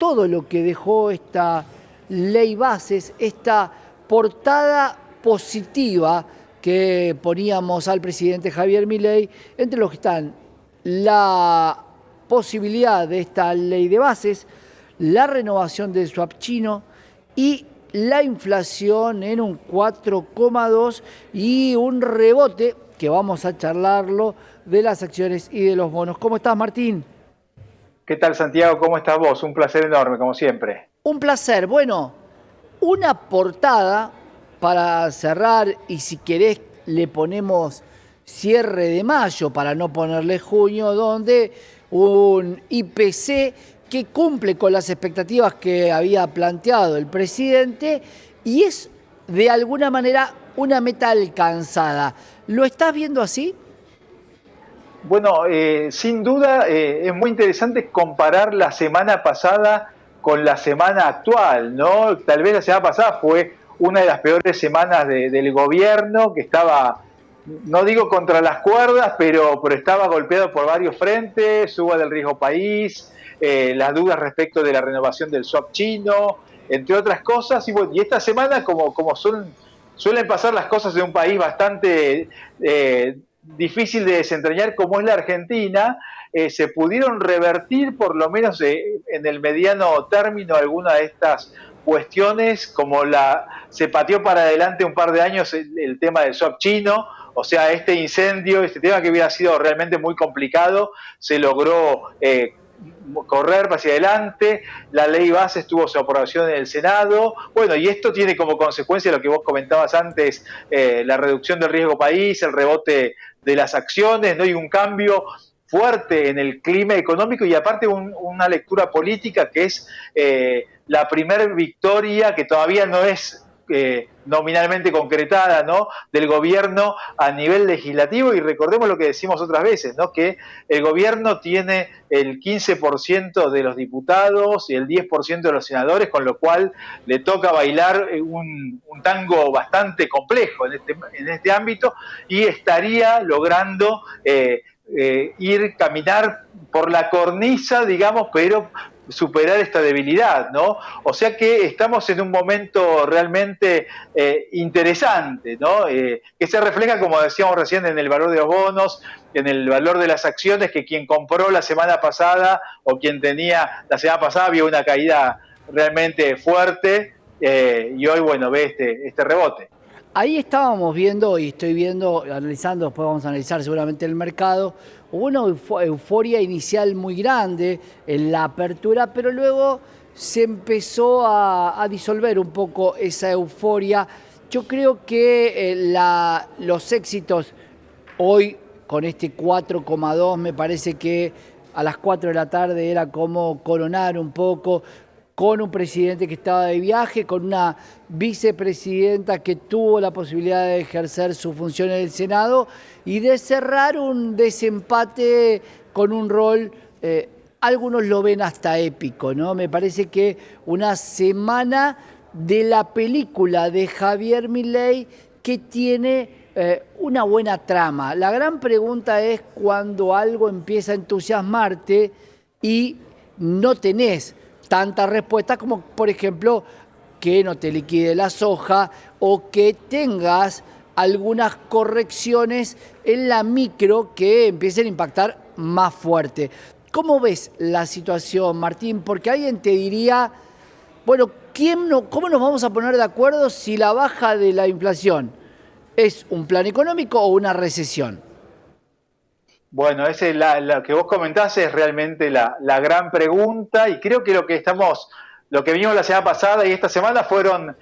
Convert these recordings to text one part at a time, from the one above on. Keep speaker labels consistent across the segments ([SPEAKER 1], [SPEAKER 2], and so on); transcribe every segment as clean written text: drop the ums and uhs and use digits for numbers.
[SPEAKER 1] todo lo que dejó esta ley bases, esta portada positiva que poníamos al presidente Javier Milei, entre los que están la posibilidad de esta ley de bases, la renovación del swap chino y la inflación en un 4,2 y un rebote, que vamos a charlarlo, de las acciones y de los bonos. ¿Cómo estás, Martín?
[SPEAKER 2] ¿Qué tal, Santiago? ¿Cómo estás vos? Un placer enorme, como siempre.
[SPEAKER 1] Un placer. Bueno, una portada para cerrar, y si querés le ponemos cierre de mayo para no ponerle junio, donde un IPC que cumple con las expectativas que había planteado el presidente y es de alguna manera una meta alcanzada. ¿Lo estás viendo así?
[SPEAKER 2] Bueno, sin duda es muy interesante comparar la semana pasada con la semana actual, ¿no? Tal vez la semana pasada fue una de las peores semanas del gobierno, que estaba, no digo contra las cuerdas, pero estaba golpeado por varios frentes, suba del riesgo país, las dudas respecto de la renovación del swap chino, entre otras cosas. Y, bueno, y esta semana, como suelen pasar las cosas en un país bastante difícil de desentrañar como es la Argentina, se pudieron revertir por lo menos en el mediano término algunas de estas cuestiones, como se pateó para adelante un par de años el tema del swap chino. O sea, este incendio, este tema que hubiera sido realmente muy complicado, se logró correr hacia adelante. La ley base tuvo su aprobación en el Senado. Bueno, y esto tiene como consecuencia lo que vos comentabas antes, la reducción del riesgo país, el rebote de las acciones, ¿no? Y un cambio fuerte en el clima económico, y aparte una lectura política que es la primer victoria, que todavía no es nominalmente concretada, ¿no?, del gobierno a nivel legislativo. Y recordemos lo que decimos otras veces, ¿no?, que el gobierno tiene el 15% de los diputados y el 10% de los senadores, con lo cual le toca bailar un tango bastante complejo en este ámbito, y estaría logrando caminar por la cornisa, digamos, pero superar esta debilidad, ¿no? O sea que estamos en un momento realmente interesante, ¿no? Que se refleja, como decíamos recién, en el valor de los bonos, en el valor de las acciones, que quien compró la semana pasada o quien tenía la semana pasada vio una caída realmente fuerte, y hoy, bueno, ve este rebote.
[SPEAKER 1] Ahí estábamos viendo y estoy viendo, analizando, después vamos a analizar seguramente el mercado. Hubo una euforia inicial muy grande en la apertura, pero luego se empezó a disolver un poco esa euforia. Yo creo que los éxitos hoy con este 4,2 me parece que a las 4 de la tarde era como coronar un poco, con un presidente que estaba de viaje, con una vicepresidenta que tuvo la posibilidad de ejercer su función en el Senado y de cerrar un desempate con un rol, algunos lo ven hasta épico, ¿no? Me parece que una semana de la película de Javier Milei que tiene una buena trama. La gran pregunta es cuando algo empieza a entusiasmarte y no tenés tantas respuestas como, por ejemplo, que no te liquide la soja o que tengas algunas correcciones en la micro que empiecen a impactar más fuerte. ¿Cómo ves la situación, Martín? Porque alguien te diría, bueno, ¿cómo nos vamos a poner de acuerdo si la baja de la inflación es un plan económico o una recesión?
[SPEAKER 2] Bueno, lo que vos comentás es realmente la gran pregunta, y creo que lo que vimos la semana pasada y esta semana fueron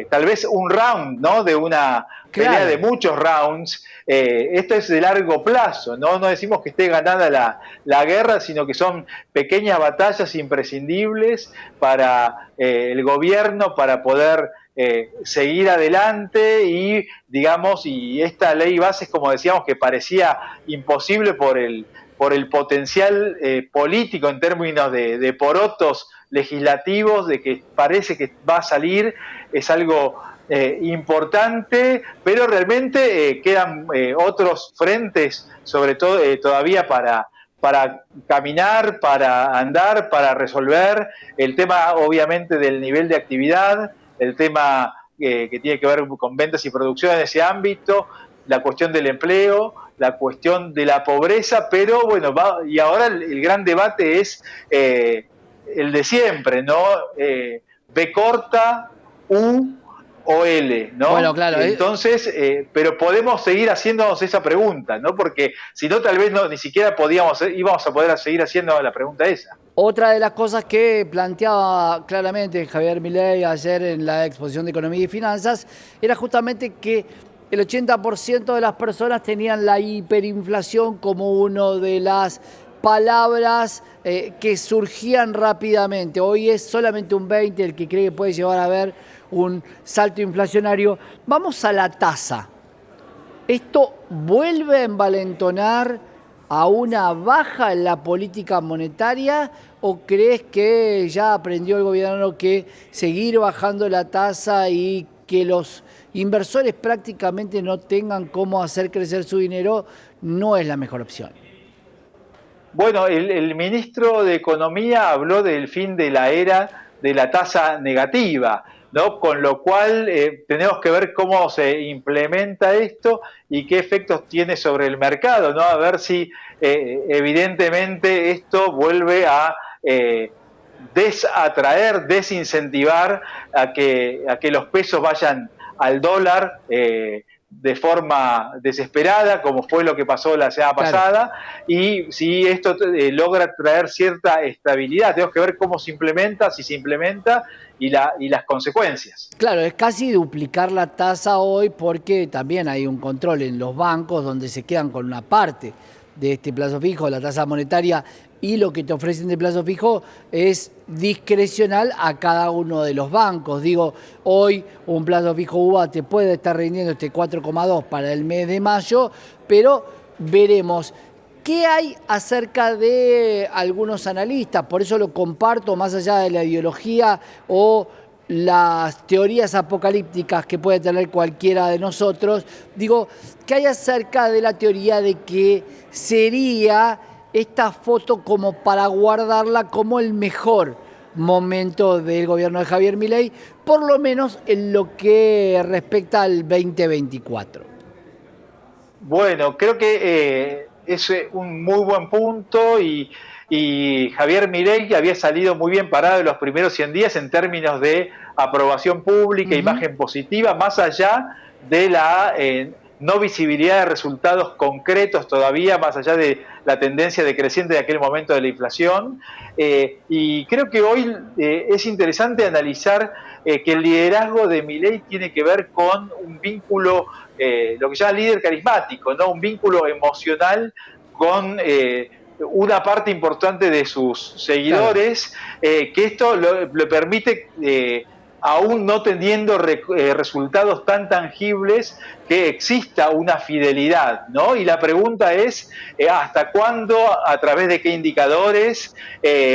[SPEAKER 2] tal vez un round, ¿no?, de una pelea
[SPEAKER 1] Claro.
[SPEAKER 2] de muchos rounds. Esto es de largo plazo, ¿no? No decimos que esté ganada la guerra, sino que son pequeñas batallas imprescindibles para el gobierno, para poder seguir adelante. Y, digamos, y esta ley bases, como decíamos, que parecía imposible por el potencial político en términos de porotos legislativos, de que parece que va a salir, es algo importante, pero realmente quedan otros frentes, sobre todo todavía para caminar, para andar, para resolver. El tema, obviamente, del nivel de actividad, el tema que tiene que ver con ventas y producción en ese ámbito, la cuestión del empleo, la cuestión de la pobreza, pero bueno, y ahora el gran debate es el de siempre, ¿no? B corta, U o L,
[SPEAKER 1] Bueno,
[SPEAKER 2] ¿no?
[SPEAKER 1] claro,
[SPEAKER 2] Entonces, pero podemos seguir haciéndonos esa pregunta, ¿no? Porque si no, tal vez no, ni siquiera íbamos a poder seguir haciendo la pregunta esa.
[SPEAKER 1] otra de las cosas que planteaba claramente Javier Milei ayer en la exposición de Economía y Finanzas era justamente que el 80% de las personas tenían la hiperinflación como una de las palabras que surgían rápidamente. Hoy es solamente un 20% el que cree que puede llevar a haber un salto inflacionario. Vamos a la tasa. ¿Esto vuelve a envalentonar a una baja en la política monetaria o crees que ya aprendió el gobierno que seguir bajando la tasa y que los inversores prácticamente no tengan cómo hacer crecer su dinero no es la mejor opción?
[SPEAKER 2] Bueno, el ministro de Economía habló del fin de la era de la tasa negativa, ¿no? Con lo cual tenemos que ver cómo se implementa esto y qué efectos tiene sobre el mercado, ¿no? A ver si evidentemente esto vuelve a desatraer, desincentivar a que los pesos vayan al dólar de forma desesperada, como fue lo que pasó la semana pasada, y si esto logra traer cierta estabilidad. Tenemos que ver cómo se implementa, si se implementa, y las consecuencias.
[SPEAKER 1] Claro, es casi duplicar la tasa hoy porque también hay un control en los bancos donde se quedan con una parte de este plazo fijo, la tasa monetaria, y lo que te ofrecen de plazo fijo es discrecional a cada uno de los bancos. Digo, hoy un plazo fijo UVA te puede estar rindiendo este 4,2 para el mes de mayo, pero veremos. ¿Qué hay acerca de algunos analistas? Por eso lo comparto, más allá de la ideología o las teorías apocalípticas que puede tener cualquiera de nosotros. Digo, ¿qué hay acerca de la teoría de que sería esta foto como para guardarla como el mejor momento del gobierno de Javier Milei, por lo menos en lo que respecta al 2024?
[SPEAKER 2] Bueno, creo que es un muy buen punto y Javier Milei había salido muy bien parado en los primeros 100 días en términos de aprobación pública, imagen positiva, más allá de la no visibilidad de resultados concretos todavía, más allá de la tendencia decreciente de aquel momento de la inflación. Y creo que hoy es interesante analizar que el liderazgo de Milei tiene que ver con un vínculo, lo que se llama líder carismático, ¿no? Un vínculo emocional con una parte importante de sus seguidores, que esto le permite, aún no teniendo resultados tan tangibles, que exista una fidelidad, ¿no? Y la pregunta es, ¿hasta cuándo? ¿A través de qué indicadores?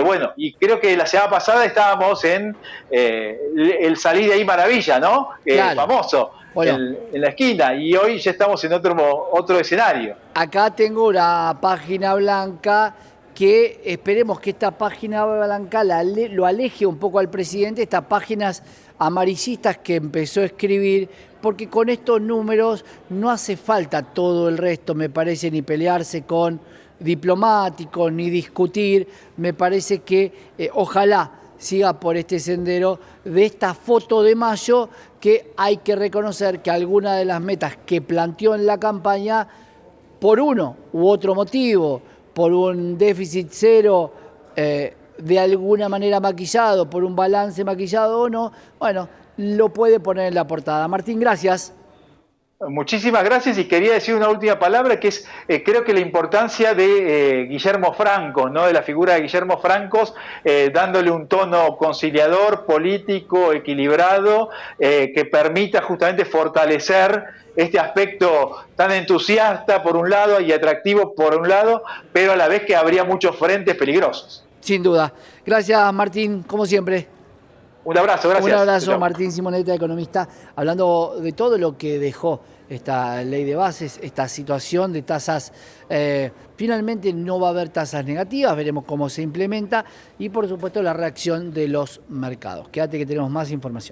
[SPEAKER 2] Bueno, y creo que la semana pasada estábamos en el salir de ahí maravilla, ¿no?
[SPEAKER 1] Claro.
[SPEAKER 2] Famoso.
[SPEAKER 1] Bueno,
[SPEAKER 2] en la esquina, y hoy ya estamos en otro escenario.
[SPEAKER 1] acá tengo una página blanca que esperemos que esta página blanca lo aleje un poco al presidente, estas páginas amarillistas que empezó a escribir, porque con estos números no hace falta todo el resto, me parece, ni pelearse con diplomáticos, ni discutir. Me parece que ojalá siga por este sendero de esta foto de mayo, que hay que reconocer que algunas de las metas que planteó en la campaña, por uno u otro motivo, por un déficit cero de alguna manera maquillado, por un balance maquillado o no, bueno, lo puede poner en la portada. Martín, gracias.
[SPEAKER 2] Muchísimas gracias, y quería decir una última palabra, que es creo que la importancia de Guillermo Franco, ¿no? De la figura de Guillermo Franco, dándole un tono conciliador, político, equilibrado, que permita justamente fortalecer este aspecto tan entusiasta por un lado y atractivo por un lado, pero a la vez que habría muchos frentes peligrosos.
[SPEAKER 1] Sin duda. Gracias, Martín, como siempre.
[SPEAKER 2] Un abrazo, gracias.
[SPEAKER 1] Un abrazo, Martín Simonetta, economista, hablando de todo lo que dejó esta ley de bases, esta situación de tasas. Finalmente no va a haber tasas negativas, veremos cómo se implementa y por supuesto la reacción de los mercados. Quédate que tenemos más información.